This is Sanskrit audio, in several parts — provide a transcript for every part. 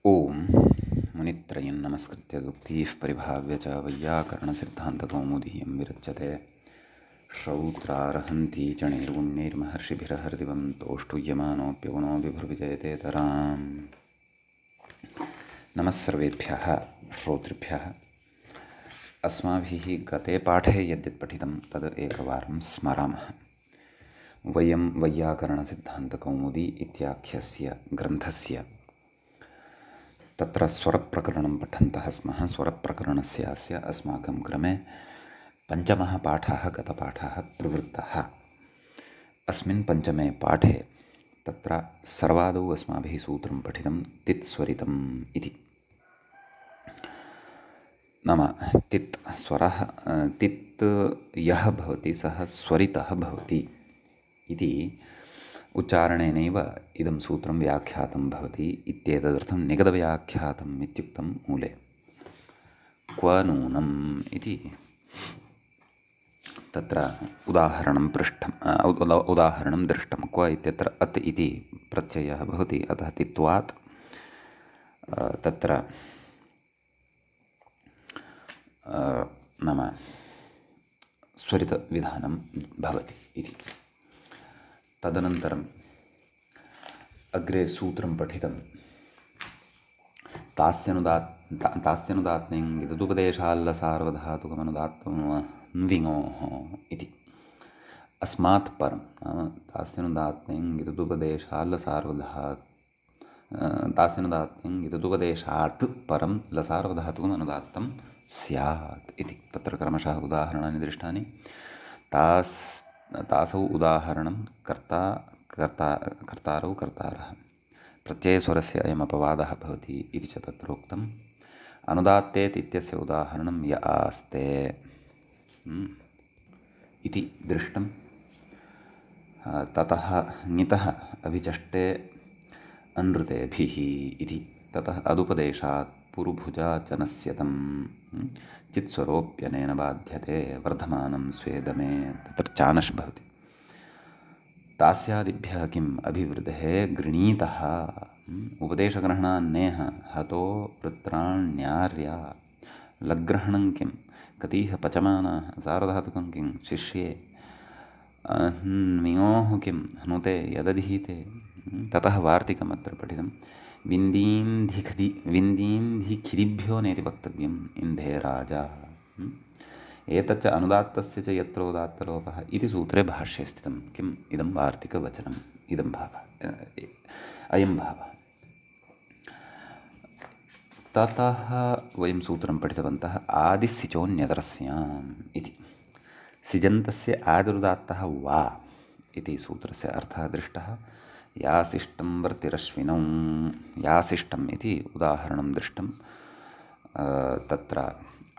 ओम मुनित्रयं नमस्कृत्य दुक्तिः परिभाव्य च वैयाकरणसिद्धान्तकौमुदीयं विरच्यते श्रौत्रार्हन्ति च नैर्गुण्यैर्महर्षिभिरहर्दिवं तोष्टुयमानोऽप्यगुणो विभुर्विजयते तराम्। नमः सर्वेभ्यः श्रोतृभ्यः। अस्माभिः गते पाठे यद्यत् पठितं तद् एकवारं स्मरामः। वयं वैयाकरणसिद्धान्तकौमुदी इत्याख्यस्य ग्रन्थस्य तत्र स्वरप्रकरणं पठन्तः स्मः। स्वरप्रकरणस्य अस्माकं क्रमे पञ्चमः पाठः गतपाठः प्रवृत्तः। अस्मिन् पञ्चमे पाठे तत्र सर्वादौ अस्माभिः सूत्रं पठितं तित्स्वरितम् इति। नाम तित् स्वरः तित् यः भवति सः स्वरितः भवति इति उच्चारणेनैव इदं सूत्रं व्याख्यातं भवति इत्येतदर्थं निगदव्याख्यातम् इत्युक्तं मूले। क्व नूनम् इति तत्र उदाहरणं दृष्टं। क्व इत्यत्र अत् इति प्रत्ययः भवति, अतः तित्वात् तत्र नाम स्वरितविधानं भवति इति। तदनन्तरम् अग्रे सूत्रं पठितं तास्यनुदात्तं विदुपदेशाल्लसार्वधातुकमनुदात्तमन्विङोः इति। अस्मात् परं नाम तास्यनुदात्तं परं लसार्वधातुकमनुदात्तं स्यात् इति। तत्र क्रमशः उदाहरणानि दृष्टानि। तासौ उदाहरणं कर्तारौ कर्तारः प्रत्ययस्वरस्य अयमपवादः भवति इति च तत्र उक्तम्। अनुदात्तेत् इत्यस्य उदाहरणं य आस्ते इति दृष्टं। ततः ङितः अभिचष्टे अनृतेभिः इति। ततः अदुपदेशात् पुरुभुजाचनस्य तं चित्स्वरोऽप्यनेन बाध्यते वर्धमानं स्वेदमे। तत्र चानश् भवति। तास्यादिभ्यः किम् अभिवृद्धेः गृणीतः उपदेशग्रहणान्नेह हतो वृत्राण्यार्या लग्रहणं किं कतीह पचमानाः सार्वधातुकं किं शिष्ये न्विङोः किं हनुते यदधीते। ततः वार्तिकमत्र पठितं विन्दीन्धिखिदिभ्यो नेति वक्तव्यम् इन्धे राजा। एतच्च अनुदात्तस्य च यत्र उदात्तलोपः इति सूत्रे भाष्ये स्थितं। किम् इदं वार्तिकवचनम्, इदं भावः, अयं भावः। ततः वयं सूत्रं पठितवन्तः आदिसिचोऽन्यतरस्याम् इति। सिजन्तस्य आदिरुदात्तः वा इति सूत्रस्य अर्थः दृष्टः। यासिष्टं वर्तिरश्विनौ यासिष्टम् इति उदाहरणं दृष्टं। तत्र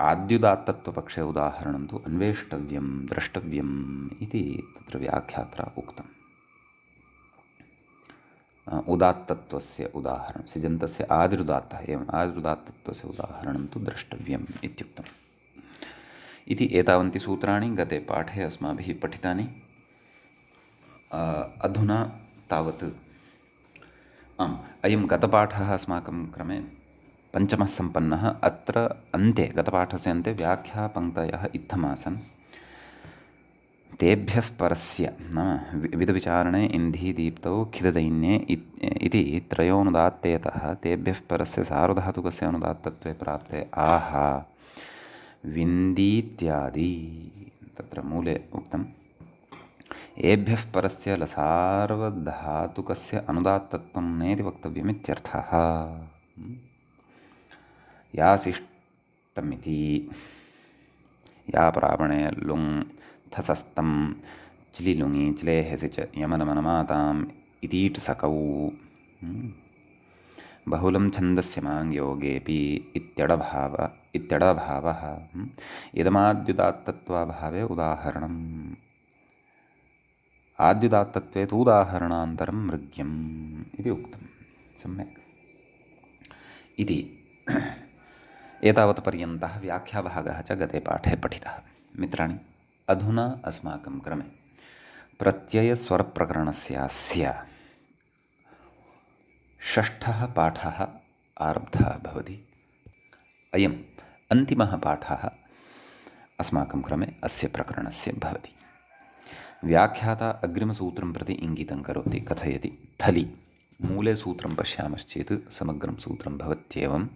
आद्युदात्तत्वपक्षे उदाहरणं तु अन्वेष्टव्यं द्रष्टव्यम् इति तत्र व्याख्यात्रा उक्तम्। उदात्तत्वस्य उदाहरणं सिजन्तस्य आदिरुदात्तः एवम् आदिरुदात्तत्वस्य उदाहरणं तु द्रष्टव्यम् इत्युक्तम् इति। एतावन्ति सूत्राणि गते पाठे अस्माभिः पठितानि। अधुना तावत् अयं गतपाठः अस्माकं क्रमे पञ्चमः सम्पन्नः। अत्र अन्ते गतपाठस्य अन्ते व्याख्यापङ्क्तयः इत्थमासन्। तेभ्यः परस्य नाम विदविचारणे इन्धीदीप्तौ खिददैन्ये इति त्रयोनुदात्तेतः तेभ्यः परस्य सार्वधातुकस्य अनुदात्तत्वे प्राप्ते आहा विन्दीत्यादि। तत्र मूले उक्तम् एभ्यः परस्य लसार्वधातुकस्य अनुदात्तत्वं नेति वक्तव्यमित्यर्थः। यासिष्टमिति या प्रापणे लुङ् थसस्तं चिलिलुङि चिलेहसि च यमनमनमाताम् इतीट् सकौ बहुलं छन्दस्य माङ्योगेऽपि इत्यडभावः इदमाद्युदात्तत्वाभावे उदाहरणम् आद्युदात्तत्वे तु उदाहरणान्तरं मृग्यम् इति उक्तं। सम्यक् इति। एतावत् पर्यन्तः व्याख्याभागः च गते पाठे पठितः। मित्राणि, अधुना अस्माकं क्रमे प्रत्ययस्वरप्रकरणस्य षष्ठः पाठः आरब्धः भवति। अयम् अन्तिमः पाठः अस्माकं क्रमे अस्य प्रकरणस्य भवति। व्याख्याता अग्रिमसूत्रं प्रति इङ्गितं करोति, कथयति थलि। मूले सूत्रं पश्यामश्चेत् समग्रं सूत्रं भवत्येवं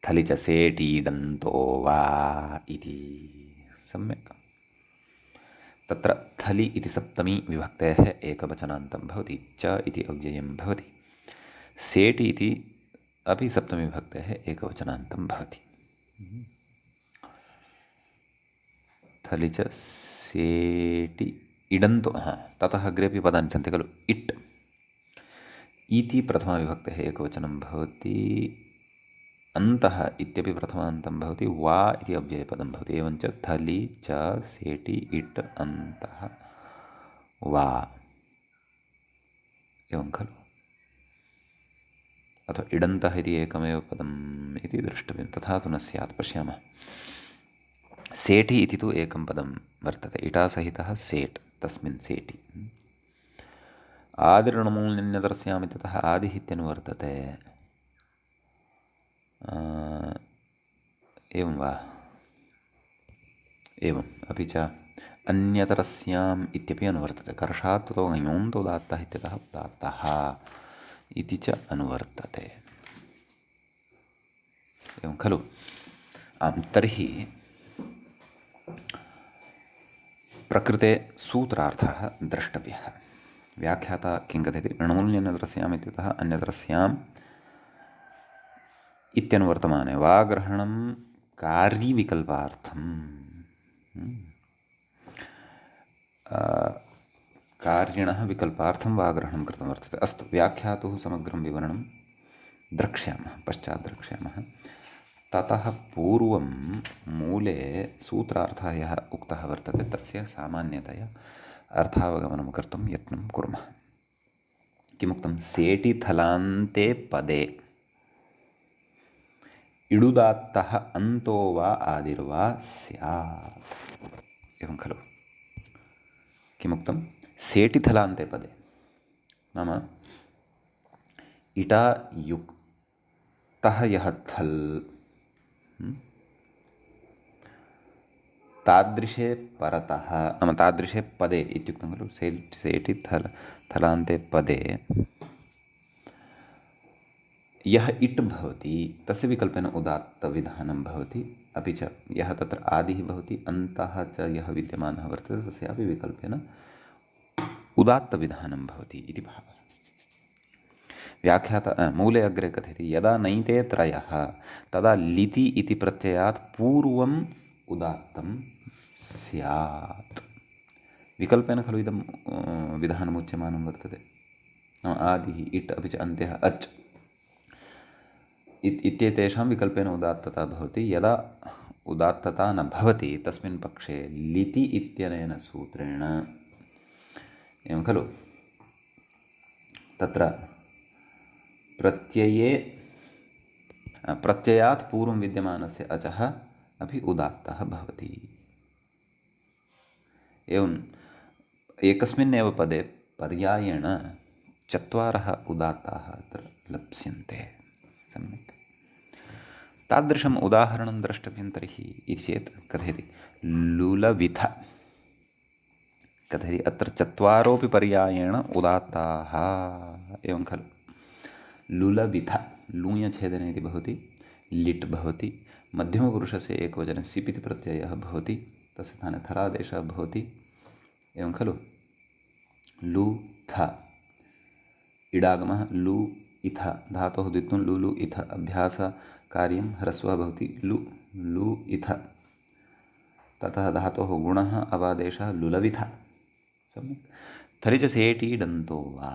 थलि च सेटीडन्तो वा इति। सम्यक्। तत्र थलि इति सप्तमी विभक्तेः एकवचनान्तं भवति, च इति अव्ययं भवति, सेटि इति अपि सप्तमी विभक्तेः एकवचनान्तं भवति। थलि च सेटि इडन्तो, ततः अग्रेपि पदानि सन्ति खलु। इट् इति प्रथमाविभक्तेः एकवचनं भवति, अन्तः इत्यपि प्रथमान्तं भवति, वा इति अव्ययपदं भवति। एवञ्च थलि च सेटि इट् अन्तः वा, एवं खलु। अथवा इडन्तः इति एकमेव पदम् इति द्रष्टव्यं, तथा तु न स्यात्। पश्यामः। सेठि इति तु एकं पदं वर्तते, इटासहितः सेट्, तस्मिन् सेटि। आदिर्णमूल्यन्यतरस्याम् इत्यतः आदिः इत्यनुवर्तते। एवं वा? एवम्। अपि च अन्यतरस्याम् इत्यपि अनुवर्तते। कर्षात् ङयोन्तोदात्तः इत्यतः उदात्तः इति च अनुवर्तते। एवं खलु। आं, तर्हि प्रकृते सूत्रार्थः द्रष्टव्यः। व्याख्याता किं कथयति? णमूल्यन्यतरस्याम् इत्यतः अन्यतरस्याम् इत्यनुवर्तमाने वाग्रहणं कार्यविकल्पार्थं। कार्यणः विकल्पार्थं वाग्रहणं कृतं वर्तते। अस्तु, व्याख्यातुः समग्रं विवरणं द्रक्ष्यामः, पश्चात् द्रक्ष्यामः। ततः पूर्वं मूले सूत्रार्थः यः उक्तः वर्तते तस्य सामान्यतया अर्थावगमनं कर्तुं यत्नं कुर्मः। किमुक्तं? सेटि थलान्ते पदे इडुदात्तः अन्तो वा आदिर्वा स्यात्। एवं खलु। किमुक्तं? सेटिथलान्ते पदे, नाम इटायुक्तः यः थल्, तादृशे परतः, नाम तादृशे पदे इत्युक्तं खलु। सेटि थलान्ते पदे यः इट् भवति तस्य विकल्पेन उदात्तविधानं भवति। अपि च यः तत्र आदिः भवति, अन्तः च यः विद्यमानः वर्तते तस्यापि विकल्पेन उदात्तविधानं भवति इति भावः। व्याख्याता मूले अग्रे कथयति यदा नैते त्रयः तदा लिति इति प्रत्ययात् पूर्वम् उदात्तं स्यात्। विकल्पेन खलु इदं विधानमुच्यमानं वर्तते। आदिः इट्, अपि च अन्त्यः अच् इत्येतेषां विकल्पेन उदात्तता भवति। यदा उदात्तता न भवति तस्मिन् पक्षे लिति इत्यनेन सूत्रेण, एवं खलु, तत्र प्रत्ययात् पूर्वं विद्यमानस्य अचः अपि उदात्तः भवति। एवम् एकस्मिन्नेव पदे पर्यायेण चत्वारः उदात्ताः अत्र लप्स्यन्ते। सम्यक्। तादृशम् उदाहरणं द्रष्टव्यं तर्हि इति चेत् कथयति लुलविथ। कथयति अत्र चत्वारोऽपि पर्यायेण उदात्ताः, एवं खलु। लुलविथ, लूञ्छेदने इति भवति, लिट् भवति, मध्यमपुरुषस्य एकवचने सिप् इति प्रत्ययः भवति, तस्य स्थाने थलादेशः भवति, एवं खलु। लु थ इडागमः लु इथ, धातोः द्वित्वं लुलु इथ, अभ्यासकार्यं ह्रस्वः भवति लु लु इथ, ततः धातोः गुणः अवादेशः लुलविथ। सम्यक्। थलि च सेटीडन्तो वा,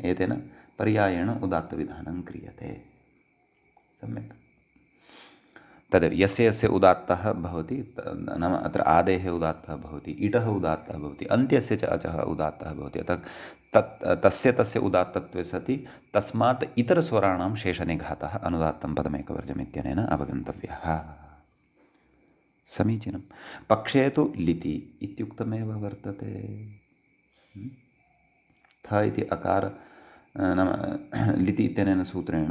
एतेन पर्यायेण उदात्तविधानं क्रियते। सम्यक्। तदेव यस्य यस्य उदात्तः भवति, नाम अत्र आदेः उदात्तः भवति, इटः उदात्तः भवति, अन्त्यस्य च अचः उदात्तः भवति। अतः तस्य उदात्तत्वे सति तस्मात् इतरस्वराणां शेषनिघातः अनुदात्तं पदमेकवर्जम् इत्यनेन अवगन्तव्यः। समीचीनं। पक्षे तु लिति इत्युक्तमेव वर्तते। थ इति अकार नाम लिति इत्यनेन सूत्रेण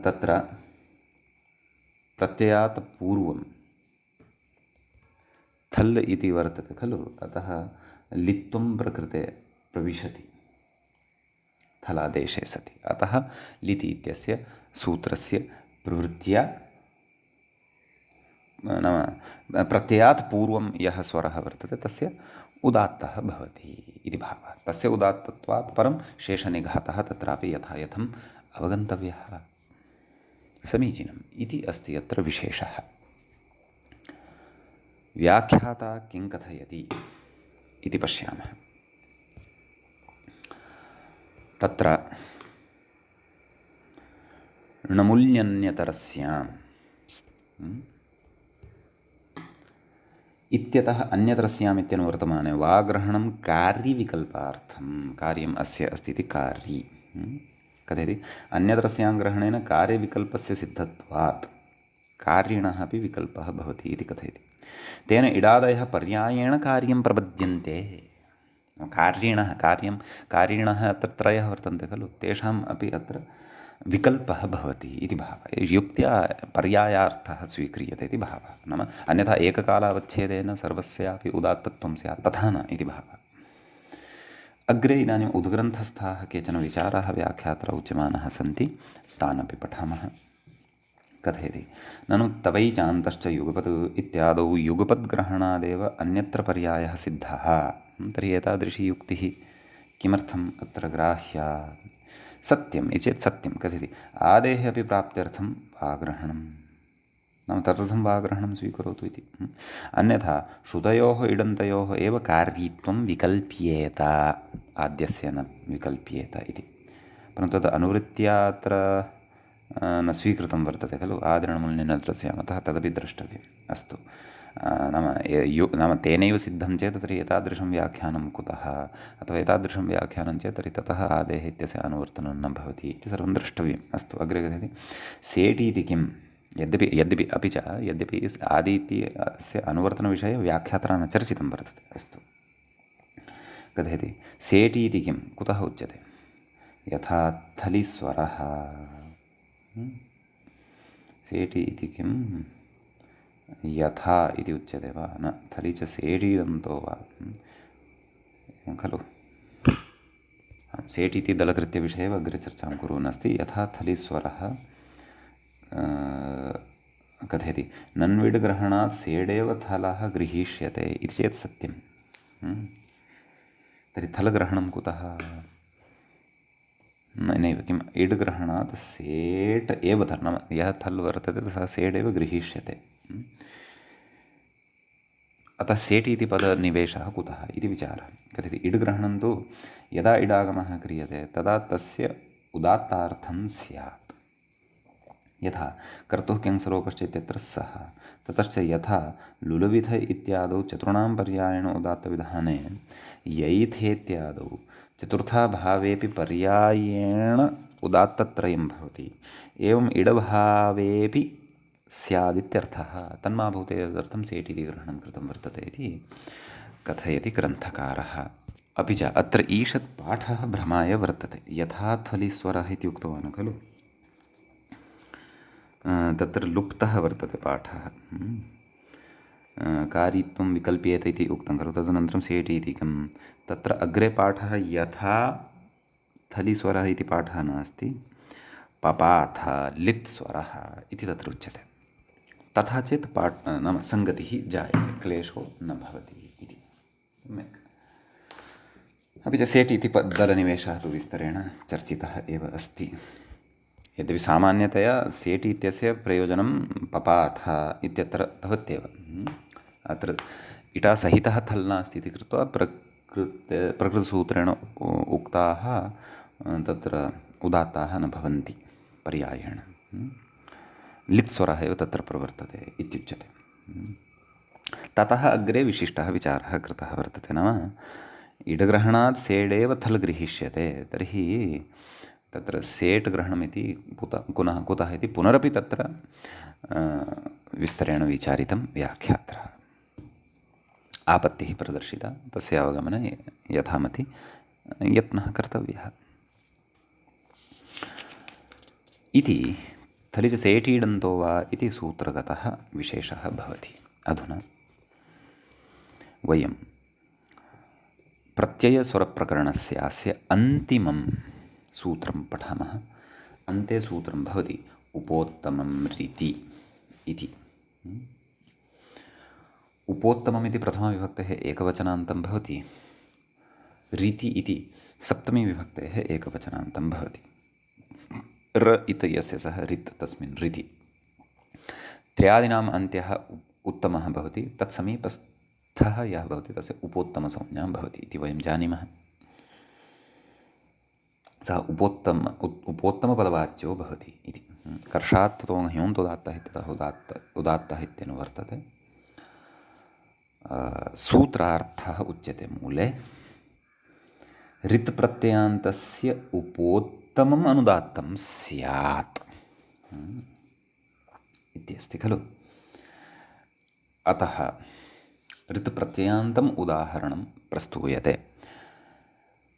तत्र प्रत्ययात् पूर्वं थल् इति वर्तते खलु, अतः लित्वं प्रकृते प्रविशति थलादेशे सति, अतः लिति इत्यस्य सूत्रस्य प्रवृत्त्या नाम प्रत्ययात् पूर्वं यः स्वरः वर्तते तस्य उदात्तः भवति इति भावः। तस्य उदात्तत्वात् परं शेषनिघातः तत्रापि यथा यथम् अवगन्तव्यः, समीचीनम् इति अस्ति अत्र विशेषः। व्याख्याता किं कथयति इति पश्यामः। तत्र णमुल्यन्यतरस्याम् इत्यतः अन्यतरस्याम् इत्यनुवर्तमाने वाग्रहणं कार्यविकल्पार्थं, कार्यम् अस्य अस्ति इति कार्ये कथयति। अन्यतरस्यां ग्रहणेन कार्यविकल्पस्य सिद्धत्वात् कार्यिणः अपि विकल्पः भवति इति कथयति। तेन इडादयः पर्यायेण कार्यं प्रपद्यन्ते। कार्यिणः अत्र त्रयः वर्तन्ते खलु, तेषाम् अपि अत्र विकल्पः भवति इति भावः। युक्त्या पर्यायार्थः स्वीक्रियते इति भावः। नाम अन्यथा एककालावच्छेदेन सर्वस्यापि उदात्तत्वं स्यात् तथा न इति भावः। अग्रे इदानीम् उद्ग्रन्थस्थाः केचन विचाराः व्याख्यात्र उच्यमानाः सन्ति, तान् अपि पठामः। कथयति ननु तवै चान्तश्च युगपत् इत्यादौ युगपद्ग्रहणादेव अन्यत्र पर्यायः सिद्धः। तर्हि एतादृशी युक्तिः किमर्थम् अत्र ग्राह्या? सत्यम् इति चेत् सत्यं कथयति। आदेः अपि प्राप्त्यर्थं वाग्रहणं, नाम तदर्थं वाग्रहणं स्वीकरोतु इति। अन्यथा श्रुतयोः इडन्तयोः एव कार्यत्वं विकल्प्येत, आद्यस्य न विकल्प्येत इति। परन्तु तद् अनुवृत्त्या अत्र न स्वीकृतं वर्तते खलु, आदिरणमुल्यन्यतरस्याम्, अतः तदपि द्रष्टव्यम्। अस्तु, नाम तेनैव सिद्धं चेत् तर्हि एतादृशं व्याख्यानं कुतः, अथवा एतादृशं व्याख्यानं चेत् तर्हि ततः आदेः इत्यस्य अनुवर्तनं न भवति इति सर्वं द्रष्टव्यम्। अस्तु, अग्रे कथयति सेटि इति किं? यद्यपि आदि इत्यस्य अनुवर्तनविषये व्याख्यात्रा न चर्चितं वर्तते। अस्तु, कथयति सेटि इति किं, कुतः उच्यते? यथा थलिस्वरः। सेटि इति किं? यथा इति उच्यते वा? न, थलि च सेडीदन्तो वा खलु। सेटि इति दलकृत्यविषये अग्रे चर्चां कुर्वन् अस्ति। यथा थलिस्वरः कथयति नन्विड्ग्रहणात् सेडेव थलः गृहीष्यते इति चेत् सत्यं। तर्हि थलग्रहणं कुतः? नैव, किम् इड्ग्रहणात् सेट् एव थल्, नाम यः थल् वर्तते सः सेड् एव गृहीष्यते। अतः सेटि इति पदनिवेशः कुतः इति विचारः। कथयति इड्ग्रहणं तु यदा इडागमः क्रियते तदा तस्य उदात्तार्थं स्यात्। यथा कर्तुः किंसरोपश्च इत्यत्र सः, ततश्च यथा लुलुविध इत्यादौ चतुर्णां पर्यायेण उदात्तविधाने यैथेत्यादौ चतुर्था भावेपि पर्यायेण उदात्तत्रयं भवति, एवम् इडभावेपि स्यादित्यर्थः। तन्मा भूते तदर्थं सेट् इति ग्रहणं कृतं वर्तते इति कथयति ग्रन्थकारः। अपि च अत्र ईषत् पाठः भ्रमाय वर्तते। यथा थलिस्वरः इति उक्तवान् खलु, तत्र लुप्तः वर्तते पाठः। कारित्वं विकल्प्येत इति उक्तं खलु, तदनन्तरं सेट् इति किं? तत्र अग्रे पाठः यथा थलिस्वरः इति पाठः नास्ति, पपाथ लित् स्वरः इति तत्र उच्यते। तथा चेत् नाम सङ्गतिः जायते, क्लेशो न भवति इति। सम्यक्। अपि च सेट् इति दलनिवेशः तु विस्तरेण चर्चितः एव अस्ति। यद्यपि सामान्यतया सेट् इत्यस्य प्रयोजनं पपाथ इत्यत्र भवत्येव। अत्र इटासहितः थल् नास्ति इति कृत्वा प्रकृतसूत्रेण उक्ताः तत्र उदात्ताः न भवन्ति पर्यायेण। लित्स्वरः एव तत्र प्रवर्तते इत्युच्यते। ततः अग्रे विशिष्टः विचारः कृतः वर्तते। नाम इडग्रहणात् सेडेव थल् गृहीष्यते, तर्हि तत्र सेट् ग्रहणमिति कुतः इति पुनरपि तत्र विस्तरेण विचारितं व्याख्यात्रः। आपत्तिः प्रदर्शिता, तस्य अवगमने यथामति यत्नः कर्तव्यः इति थलिच सेटीडन्तो वा इति सूत्रगतः विशेषः भवति। अधुना वयं प्रत्ययस्वरप्रकरणस्यास्य अन्तिमं सूत्रं पठामः। अन्ते सूत्रं भवति उपोत्तमं रिति इति। उपोत्तमम् इति प्रथमाविभक्तेः एकवचनान्तं भवति। रिति इति सप्तमीविभक्तेः एकवचनान्तं भवति। र इत्यस्य सह रित् तस्मिन् रिति। त्र्यादीनाम् अन्त्यः उत्तमः भवति, तत्समीपस्थः यः भवति तस्य उपोत्तमसंज्ञा भवति इति वयं जानीमः। सः उपोत्तमपदवाच्यो भवति इति। कर्षात् ततो ह्योन्तोदात्तः इत्यतः उदात्तः इत्यनुवर्तते। सूत्रार्थः उच्यते मूले रित् प्रत्ययान्तस्य उपोत्तमम् अनुदात्तं स्यात् इत्यस्ति खलु। अतः रित् प्रत्ययान्तम् उदाहरणं प्रस्तूयते।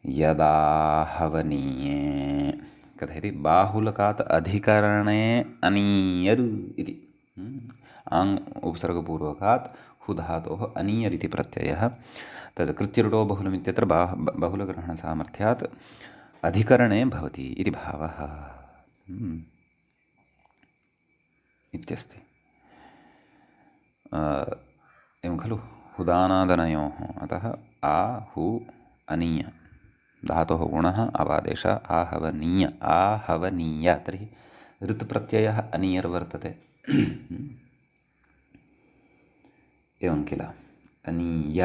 यदा हवनीये कथयति बाहुलकात् अधिकरणे अनीयर् इति। आङ् उपसर्गपूर्वकात् हु धातोः अनीयर् इति प्रत्ययः। तद् कृत्यरुटो बहुलमित्यत्र बहुलग्रहणसामर्थ्यात् अधिकरणे भवति इति भावः इत्यस्ति। एवं खलु हुदानादनयोः। अतः आ हु अनीय धातोः गुणः अवादेशः आहवनीय। तर्हि ऋत् प्रत्ययः अनीयर् वर्तते। एवं किल अनीय।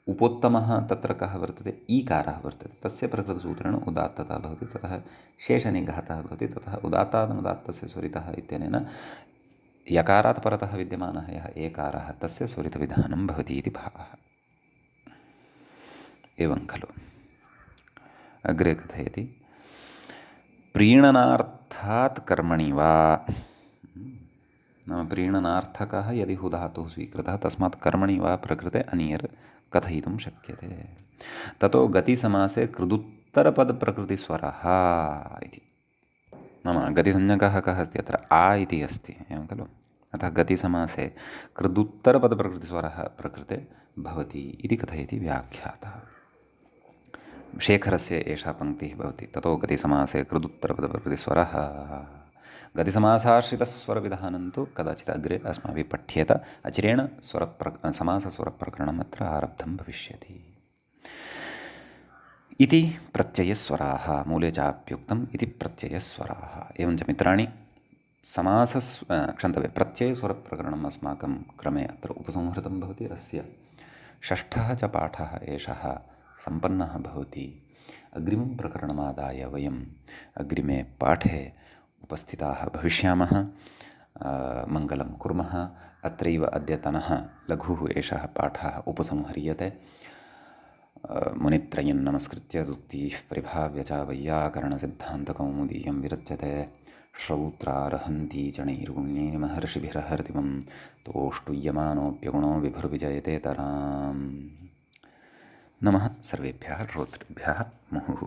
उपोत्तमः तत्र कः वर्तते? ईकारः वर्तते। तस्य प्रकृतसूत्रेण उदात्तता भवति, ततः शेषनिघातः भवति, ततः उदात्तादनुदात्तस्य स्वरितः इत्यनेन यकारात् परतः विद्यमानः यः एकारः तस्य स्वरितविधानं भवति इति भावः। एवं खलु। अग्रे कथयति प्रीणनार्थात् कर्मणि वा। नाम प्रीणनार्थकः यदि हु धातुः स्वीकृतः तस्मात् कर्मणि वा प्रकृते अनीयर् कथयितुं शक्यते। ततो गतिसमासे कृदुत्तरपदप्रकृतिस्वरः इति। नाम गतिसंज्ञकः कः अस्ति? अत्र आ इति अस्ति, एवं खलु। अतः गतिसमासे कृदुत्तरपदप्रकृतिस्वरः प्रकृते भवति इति कथयति व्याख्यातः। शेखरस्य एषा पङ्क्तिः भवति। ततो गतिसमासे कृदुत्तरपदप्रकृतिस्वरः। गतिसमासाश्रितस्वरविधानं तु कदाचित् अग्रे अस्माभिः पठ्येत। अचिरेण समासस्वरप्रकरणम् अत्र आरब्धं भविष्यति इति प्रत्ययस्वराः। मूले चाप्युक्तम् इति प्रत्ययस्वराः। एवञ्च मित्राणि प्रत्ययस्वरप्रकरणम् अस्माकं क्रमे अत्र उपसंहृतं भवति। अस्य षष्ठः च पाठः एषः सम्पन्नः भवति। अग्रिमं प्रकरणमादाय वयम् अग्रिमे पाठे उपस्थिताः भविष्यामः। मङ्गलं कुर्मः। अत्रैव अद्यतनः लघुः एषः पाठः उपसंह्रियते। मुनित्रयं नमस्कृत्य उक्तिः परिभाव्य च वैयाकरणसिद्धान्तकौमुदीयं विरच्यते। श्रौत्रार्हन्ति चणैर्गुण्ये महर्षिभिरहर्तिमं तोष्टुयमानोऽप्यगुणो विभुर्विजयते तराम्। नमः सर्वेभ्यः श्रोतृभ्यः मुहुः।